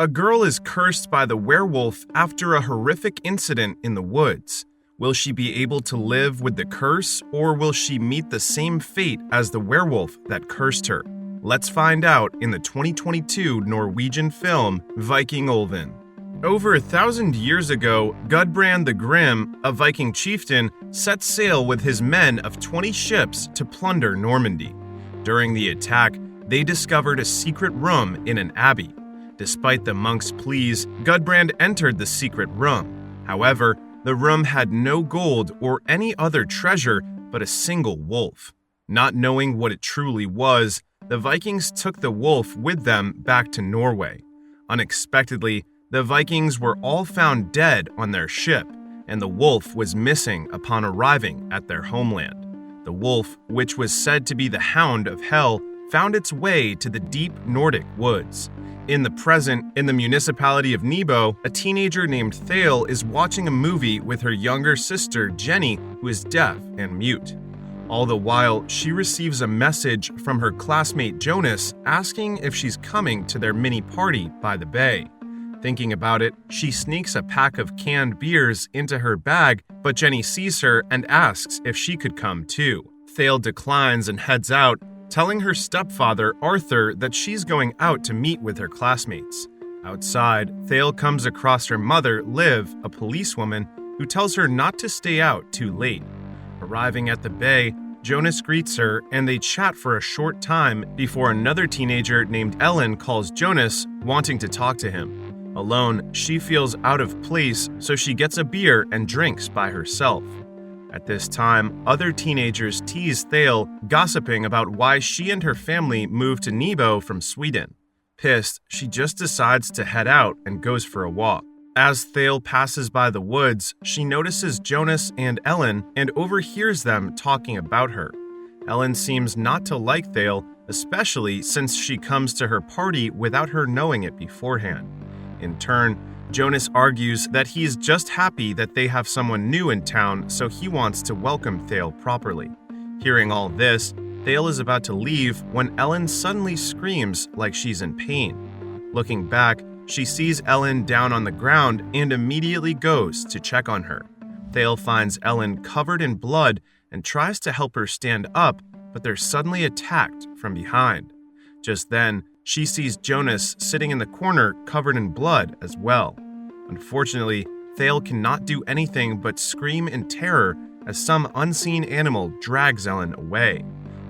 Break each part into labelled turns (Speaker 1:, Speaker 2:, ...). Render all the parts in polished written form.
Speaker 1: A girl is cursed by the werewolf after a horrific incident in the woods. Will she be able to live with the curse, or will she meet the same fate as the werewolf that cursed her? Let's find out in the 2022 Norwegian film Viking Ulven. Over 1,000 years ago, Gudbrand the Grim, a Viking chieftain, set sail with his men of 20 ships to plunder Normandy. During the attack, they discovered a secret room in an abbey. Despite the monks' pleas, Gudbrand entered the secret room. However, the room had no gold or any other treasure but a single wolf. Not knowing what it truly was, the Vikings took the wolf with them back to Norway. Unexpectedly, the Vikings were all found dead on their ship, and the wolf was missing upon arriving at their homeland. The wolf, which was said to be the Hound of Hell, found its way to the deep Nordic woods. In the present, in the municipality of Nebo, a teenager named Thale is watching a movie with her younger sister Jenny, who is deaf and mute. All the while, she receives a message from her classmate Jonas asking if she's coming to their mini party by the bay. Thinking about it, she sneaks a pack of canned beers into her bag, but Jenny sees her and asks if she could come too. Thale declines and heads out, telling her stepfather, Arthur, that she's going out to meet with her classmates. Outside, Thale comes across her mother, Liv, a policewoman, who tells her not to stay out too late. Arriving at the bay, Jonas greets her and they chat for a short time before another teenager named Ellen calls Jonas, wanting to talk to him. Alone, she feels out of place, so she gets a beer and drinks by herself. At this time, other teenagers tease Thale, gossiping about why she and her family moved to Nebo from Sweden. Pissed, she just decides to head out and goes for a walk. As Thale passes by the woods, she notices Jonas and Ellen and overhears them talking about her. Ellen seems not to like Thale, especially since she comes to her party without her knowing it beforehand. In turn, Jonas argues that he's just happy that they have someone new in town, so he wants to welcome Thale properly. Hearing all this, Thale is about to leave when Ellen suddenly screams like she's in pain. Looking back, she sees Ellen down on the ground and immediately goes to check on her. Thale finds Ellen covered in blood and tries to help her stand up, but they're suddenly attacked from behind. Just then, she sees Jonas sitting in the corner covered in blood as well. Unfortunately, Thale cannot do anything but scream in terror as some unseen animal drags Ellen away.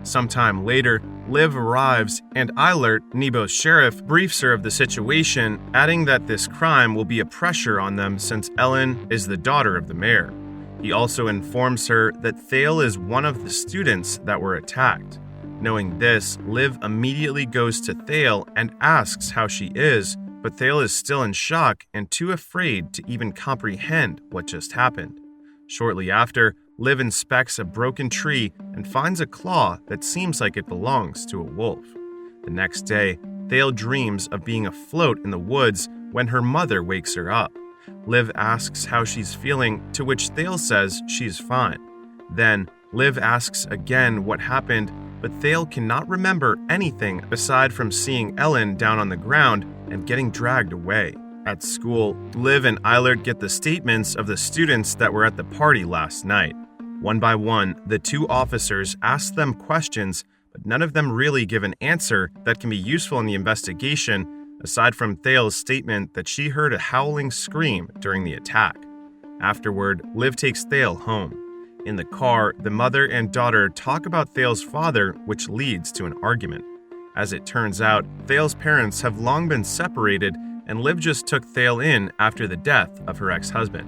Speaker 1: Sometime later, Liv arrives and Eilert, Nebo's sheriff, briefs her of the situation, adding that this crime will be a pressure on them since Ellen is the daughter of the mayor. He also informs her that Thale is one of the students that were attacked. Knowing this, Liv immediately goes to Thale and asks how she is, but Thale is still in shock and too afraid to even comprehend what just happened. Shortly after, Liv inspects a broken tree and finds a claw that seems like it belongs to a wolf. The next day, Thale dreams of being afloat in the woods when her mother wakes her up. Liv asks how she's feeling, to which Thale says she's fine. Then, Liv asks again what happened, but Thale cannot remember anything aside from seeing Ellen down on the ground and getting dragged away. At school, Liv and Eilert get the statements of the students that were at the party last night. One by one, the two officers ask them questions, but none of them really give an answer that can be useful in the investigation, aside from Thale's statement that she heard a howling scream during the attack. Afterward, Liv takes Thale home. In the car, the mother and daughter talk about Thale's father, which leads to an argument. As it turns out, Thale's parents have long been separated, and Liv just took Thale in after the death of her ex-husband.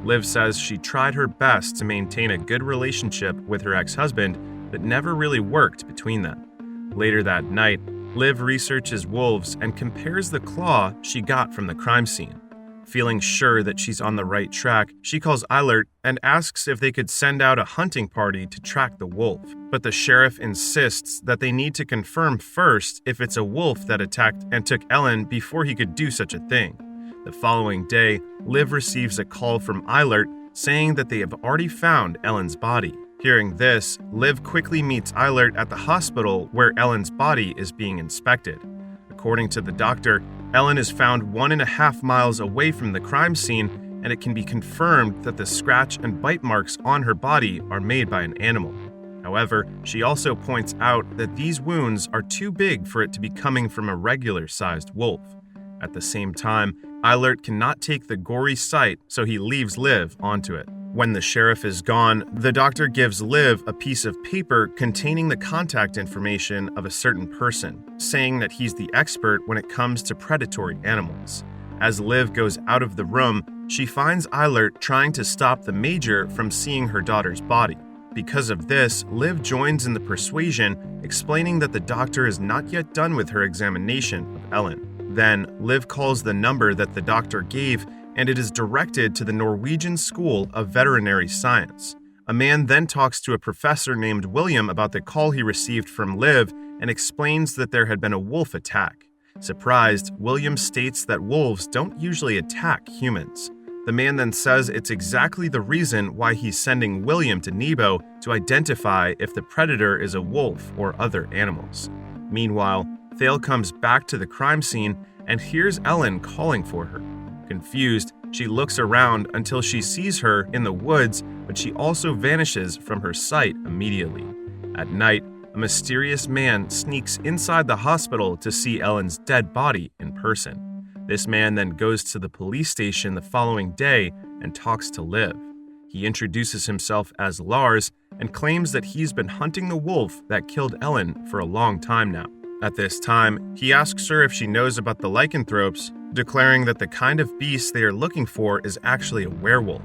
Speaker 1: Liv says she tried her best to maintain a good relationship with her ex-husband, but never really worked between them. Later that night, Liv researches wolves and compares the claw she got from the crime scene. Feeling sure that she's on the right track, she calls Eilert and asks if they could send out a hunting party to track the wolf. But the sheriff insists that they need to confirm first if it's a wolf that attacked and took Ellen before he could do such a thing. The following day, Liv receives a call from Eilert saying that they have already found Ellen's body. Hearing this, Liv quickly meets Eilert at the hospital where Ellen's body is being inspected. According to the doctor, Ellen is found 1.5 miles away from the crime scene, and it can be confirmed that the scratch and bite marks on her body are made by an animal. However, she also points out that these wounds are too big for it to be coming from a regular-sized wolf. At the same time, Eilert cannot take the gory sight, so he leaves Liv onto it. When the sheriff is gone, the doctor gives Liv a piece of paper containing the contact information of a certain person, saying that he's the expert when it comes to predatory animals. As Liv goes out of the room, she finds Eilert trying to stop the major from seeing her daughter's body. Because of this, Liv joins in the persuasion, explaining that the doctor is not yet done with her examination of Ellen. Then, Liv calls the number that the doctor gave, and it is directed to the Norwegian School of Veterinary Science. A man then talks to a professor named William about the call he received from Liv and explains that there had been a wolf attack. Surprised, William states that wolves don't usually attack humans. The man then says it's exactly the reason why he's sending William to Nebo to identify if the predator is a wolf or other animals. Meanwhile, Thale comes back to the crime scene and hears Ellen calling for her. Confused, she looks around until she sees her in the woods, but she also vanishes from her sight immediately. At night, a mysterious man sneaks inside the hospital to see Ellen's dead body in person. This man then goes to the police station the following day and talks to Liv. He introduces himself as Lars and claims that he's been hunting the wolf that killed Ellen for a long time now. At this time, he asks her if she knows about the lycanthropes, declaring that the kind of beast they are looking for is actually a werewolf.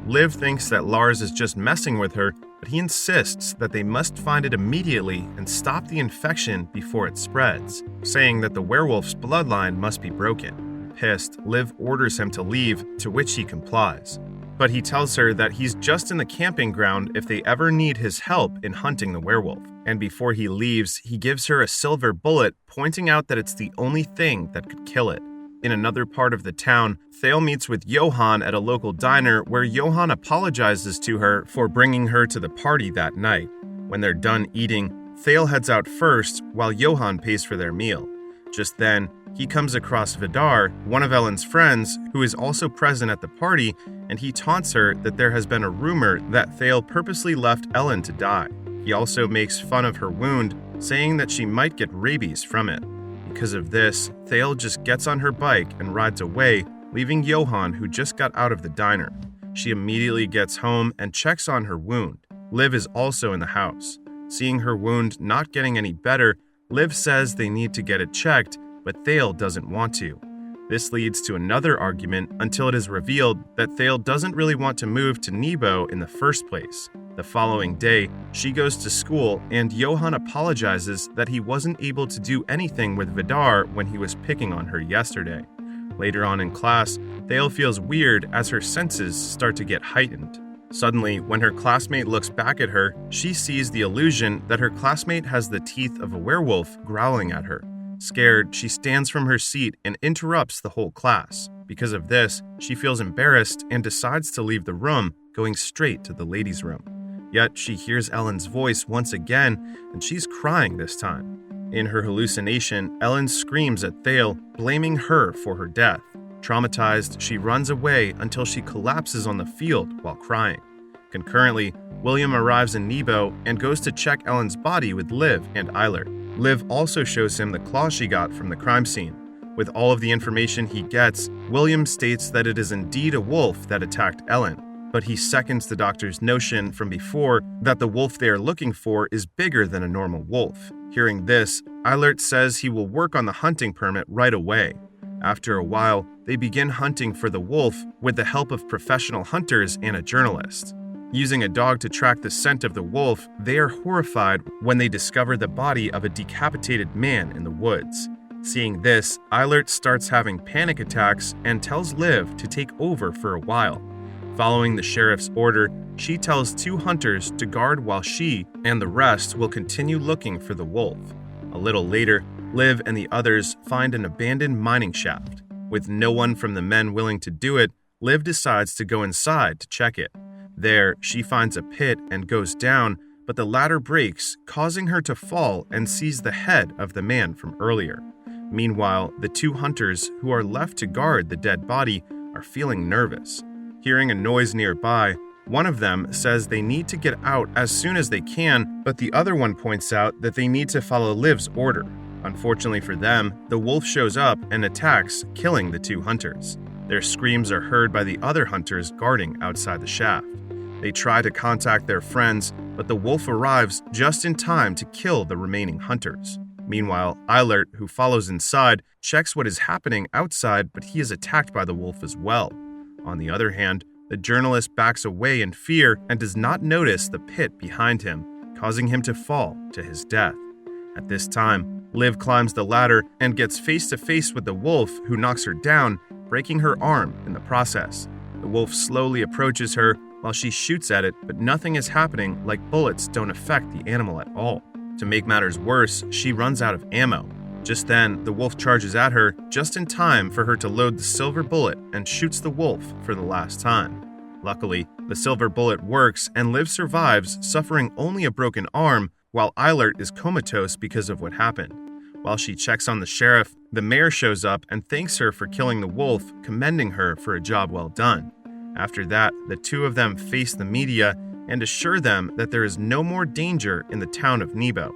Speaker 1: Liv thinks that Lars is just messing with her, but he insists that they must find it immediately and stop the infection before it spreads, saying that the werewolf's bloodline must be broken. Pissed, Liv orders him to leave, to which he complies. But he tells her that he's just in the camping ground if they ever need his help in hunting the werewolf. And before he leaves, he gives her a silver bullet, pointing out that it's the only thing that could kill it. In another part of the town, Thale meets with Johan at a local diner where Johan apologizes to her for bringing her to the party that night. When they're done eating, Thale heads out first while Johan pays for their meal. Just then, he comes across Vidar, one of Ellen's friends, who is also present at the party, and he taunts her that there has been a rumor that Thale purposely left Ellen to die. He also makes fun of her wound, saying that she might get rabies from it. Because of this, Thale just gets on her bike and rides away, leaving Johan, who just got out of the diner. She immediately gets home and checks on her wound. Liv is also in the house. Seeing her wound not getting any better, Liv says they need to get it checked, but Thale doesn't want to. This leads to another argument until it is revealed that Thale doesn't really want to move to Nebo in the first place. The following day, she goes to school and Johan apologizes that he wasn't able to do anything with Vidar when he was picking on her yesterday. Later on in class, Thale feels weird as her senses start to get heightened. Suddenly, when her classmate looks back at her, she sees the illusion that her classmate has the teeth of a werewolf growling at her. Scared, she stands from her seat and interrupts the whole class. Because of this, she feels embarrassed and decides to leave the room, going straight to the ladies' room. Yet she hears Ellen's voice once again, and she's crying this time. In her hallucination, Ellen screams at Thale, blaming her for her death. Traumatized, she runs away until she collapses on the field while crying. Concurrently, William arrives in Nebo and goes to check Ellen's body with Liv and Eilert. Liv also shows him the claw she got from the crime scene. With all of the information he gets, William states that it is indeed a wolf that attacked Ellen, but he seconds the doctor's notion from before that the wolf they are looking for is bigger than a normal wolf. Hearing this, Eilert says he will work on the hunting permit right away. After a while, they begin hunting for the wolf with the help of professional hunters and a journalist. Using a dog to track the scent of the wolf, they are horrified when they discover the body of a decapitated man in the woods. Seeing this, Eilert starts having panic attacks and tells Liv to take over for a while. Following the sheriff's order, she tells 2 hunters to guard while she and the rest will continue looking for the wolf. A little later, Liv and the others find an abandoned mining shaft. With no one from the men willing to do it, Liv decides to go inside to check it. There, she finds a pit and goes down, but the ladder breaks, causing her to fall and sees the head of the man from earlier. Meanwhile, the two hunters who are left to guard the dead body are feeling nervous. Hearing a noise nearby, one of them says they need to get out as soon as they can, but the other one points out that they need to follow Liv's order. Unfortunately for them, the wolf shows up and attacks, killing the two hunters. Their screams are heard by the other hunters guarding outside the shaft. They try to contact their friends, but the wolf arrives just in time to kill the remaining hunters. Meanwhile, Eilert, who follows inside, checks what is happening outside, but he is attacked by the wolf as well. On the other hand, the journalist backs away in fear and does not notice the pit behind him, causing him to fall to his death. At this time, Liv climbs the ladder and gets face to face with the wolf, who knocks her down, breaking her arm in the process. The wolf slowly approaches her while she shoots at it, but nothing is happening, like bullets don't affect the animal at all. To make matters worse, she runs out of ammo. Just then, the wolf charges at her, just in time for her to load the silver bullet and shoots the wolf for the last time. Luckily, the silver bullet works and Liv survives, suffering only a broken arm, while Eilert is comatose because of what happened. While she checks on the sheriff, the mayor shows up and thanks her for killing the wolf, commending her for a job well done. After that, the two of them face the media and assure them that there is no more danger in the town of Nebo.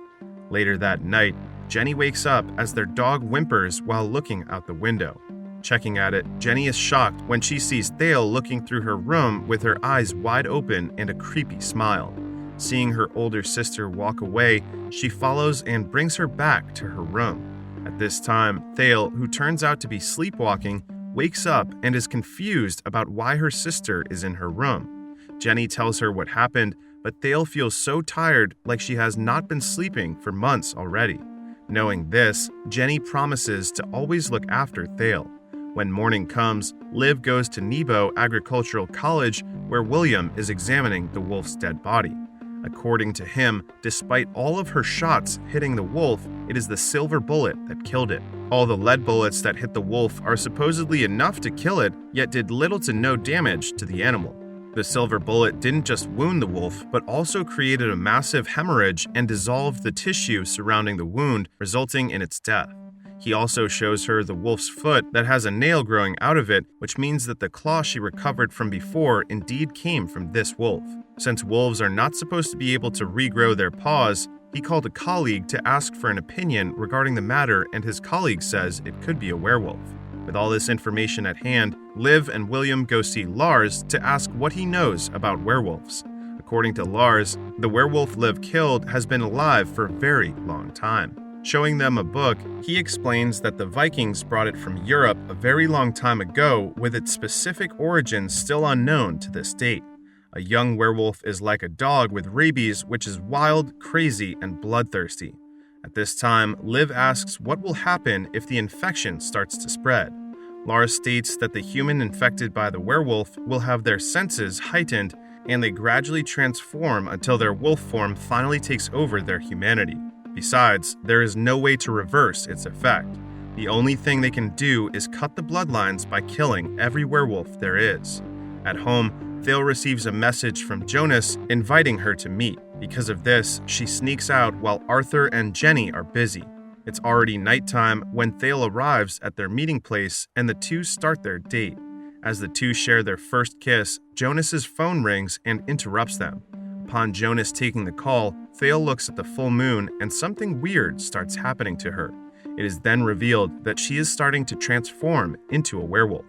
Speaker 1: Later that night, Jenny wakes up as their dog whimpers while looking out the window. Checking at it, Jenny is shocked when she sees Thale looking through her room with her eyes wide open and a creepy smile. Seeing her older sister walk away, she follows and brings her back to her room. At this time, Thale, who turns out to be sleepwalking, wakes up and is confused about why her sister is in her room. Jenny tells her what happened, but Thale feels so tired, like she has not been sleeping for months already. Knowing this, Jenny promises to always look after Thale. When morning comes, Liv goes to Nebo Agricultural College, where William is examining the wolf's dead body. According to him, despite all of her shots hitting the wolf, it is the silver bullet that killed it. All the lead bullets that hit the wolf are supposedly enough to kill it, yet did little to no damage to the animal. The silver bullet didn't just wound the wolf, but also created a massive hemorrhage and dissolved the tissue surrounding the wound, resulting in its death. He also shows her the wolf's foot that has a nail growing out of it, which means that the claw she recovered from before indeed came from this wolf. Since wolves are not supposed to be able to regrow their paws, he called a colleague to ask for an opinion regarding the matter, and his colleague says it could be a werewolf. With all this information at hand, Liv and William go see Lars to ask what he knows about werewolves. According to Lars, the werewolf Liv killed has been alive for a very long time. Showing them a book, he explains that the Vikings brought it from Europe a very long time ago, with its specific origins still unknown to this date. A young werewolf is like a dog with rabies, which is wild, crazy, and bloodthirsty. At this time, Liv asks what will happen if the infection starts to spread. Lars states that the human infected by the werewolf will have their senses heightened, and they gradually transform until their wolf form finally takes over their humanity. Besides, there is no way to reverse its effect. The only thing they can do is cut the bloodlines by killing every werewolf there is. At home, Thale receives a message from Jonas inviting her to meet. Because of this, she sneaks out while Arthur and Jenny are busy. It's already nighttime when Thale arrives at their meeting place and the two start their date. As the two share their first kiss, Jonas's phone rings and interrupts them. Upon Jonas taking the call, Thale looks at the full moon and something weird starts happening to her. It is then revealed that she is starting to transform into a werewolf.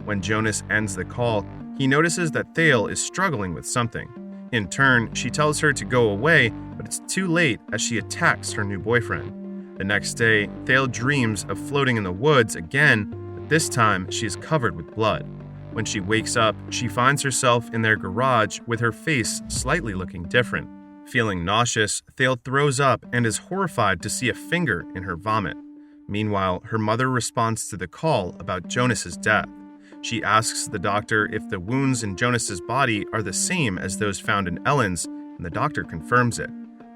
Speaker 1: When Jonas ends the call, he notices that Thale is struggling with something. In turn, she tells her to go away, but it's too late as she attacks her new boyfriend. The next day, Thale dreams of floating in the woods again, but this time she is covered with blood. When she wakes up, she finds herself in their garage with her face slightly looking different. Feeling nauseous, Thale throws up and is horrified to see a finger in her vomit. Meanwhile, her mother responds to the call about Jonas's death. She asks the doctor if the wounds in Jonas's body are the same as those found in Ellen's, and the doctor confirms it.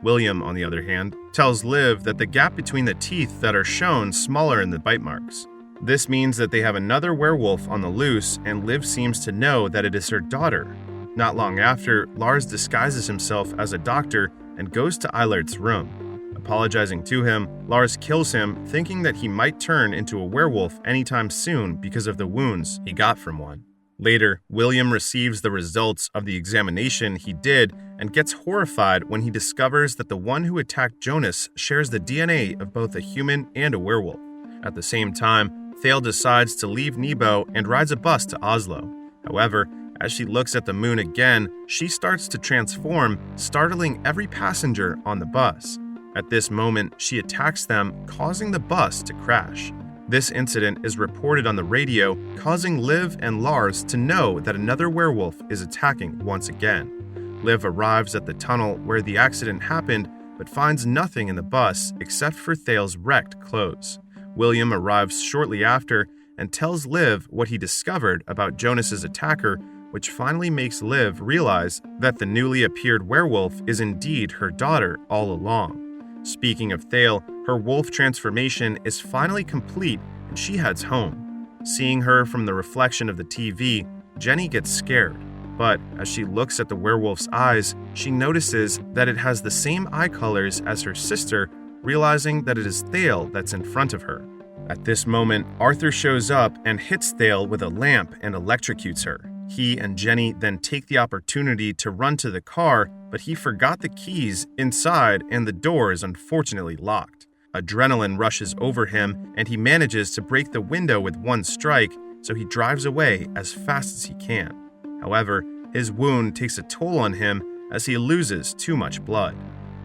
Speaker 1: William, on the other hand, tells Liv that the gap between the teeth that are shown smaller in the bite marks. This means that they have another werewolf on the loose, and Liv seems to know that it is her daughter. Not long after, Lars disguises himself as a doctor and goes to Eilert's room. apologizing to him, Lars kills him, thinking that he might turn into a werewolf anytime soon because of the wounds he got from one. Later, William receives the results of the examination he did and gets horrified when he discovers that the one who attacked Jonas shares the DNA of both a human and a werewolf. At the same time, Thale decides to leave Nebo and rides a bus to Oslo. However, as she looks at the moon again, she starts to transform, startling every passenger on the bus. At this moment, she attacks them, causing the bus to crash. This incident is reported on the radio, causing Liv and Lars to know that another werewolf is attacking once again. Liv arrives at the tunnel where the accident happened, but finds nothing in the bus except for Thale's wrecked clothes. William arrives shortly after and tells Liv what he discovered about Jonas's attacker, which finally makes Liv realize that the newly appeared werewolf is indeed her daughter all along. Speaking of Thale, her wolf transformation is finally complete and she heads home. Seeing her from the reflection of the TV, Jenny gets scared, but as she looks at the werewolf's eyes, she notices that it has the same eye colors as her sister, realizing that it is Thale that's in front of her. At this moment, Arthur shows up and hits Thale with a lamp and electrocutes her. He and Jenny then take the opportunity to run to the car, but he forgot the keys inside and the door is unfortunately locked. Adrenaline rushes over him and he manages to break the window with one strike, so he drives away as fast as he can. However, his wound takes a toll on him as he loses too much blood.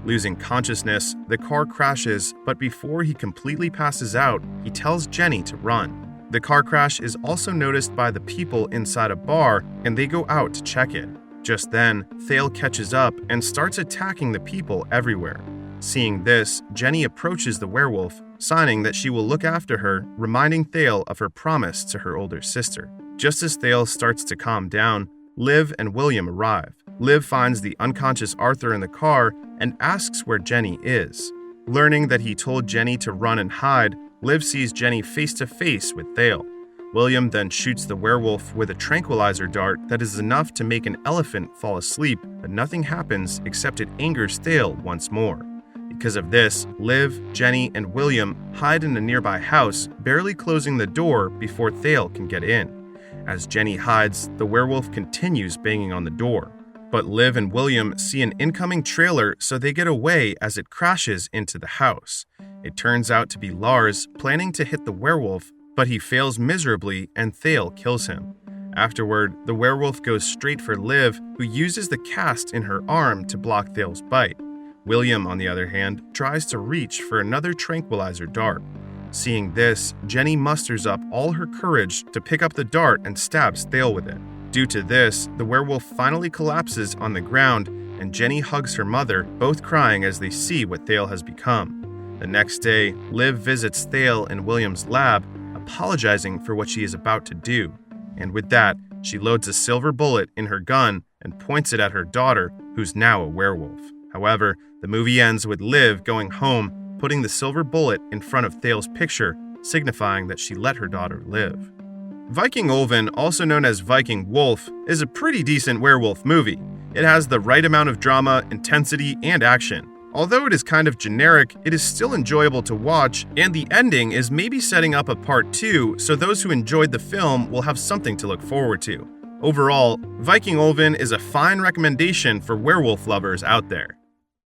Speaker 1: Losing consciousness, the car crashes, but before he completely passes out, he tells Jenny to run. The car crash is also noticed by the people inside a bar, and they go out to check it. Just then, Thale catches up and starts attacking the people everywhere. Seeing this, Jenny approaches the werewolf, signing that she will look after her, reminding Thale of her promise to her older sister. Just as Thale starts to calm down, Liv and William arrive. Liv finds the unconscious Arthur in the car and asks where Jenny is. Learning that he told Jenny to run and hide, Liv sees Jenny face to face with Thale. William then shoots the werewolf with a tranquilizer dart that is enough to make an elephant fall asleep, but nothing happens except it angers Thale once more. Because of this, Liv, Jenny, and William hide in a nearby house, barely closing the door before Thale can get in. As Jenny hides, the werewolf continues banging on the door. But Liv and William see an incoming trailer, so they get away as it crashes into the house. It turns out to be Lars, planning to hit the werewolf, but he fails miserably and Thale kills him. Afterward, the werewolf goes straight for Liv, who uses the cast in her arm to block Thale's bite. William, on the other hand, tries to reach for another tranquilizer dart. Seeing this, Jenny musters up all her courage to pick up the dart and stabs Thale with it. Due to this, the werewolf finally collapses on the ground, and Jenny hugs her mother, both crying as they see what Thale has become. The next day, Liv visits Thale in William's lab, apologizing for what she is about to do. And with that, she loads a silver bullet in her gun and points it at her daughter, who's now a werewolf. However, the movie ends with Liv going home, putting the silver bullet in front of Thale's picture, signifying that she let her daughter live. Viking Olven, also known as Viking Wolf, is a pretty decent werewolf movie. It has the right amount of drama, intensity, and action. Although it is kind of generic, it is still enjoyable to watch, and the ending is maybe setting up a part 2, so those who enjoyed the film will have something to look forward to. Overall, Viking Olven is a fine recommendation for werewolf lovers out there.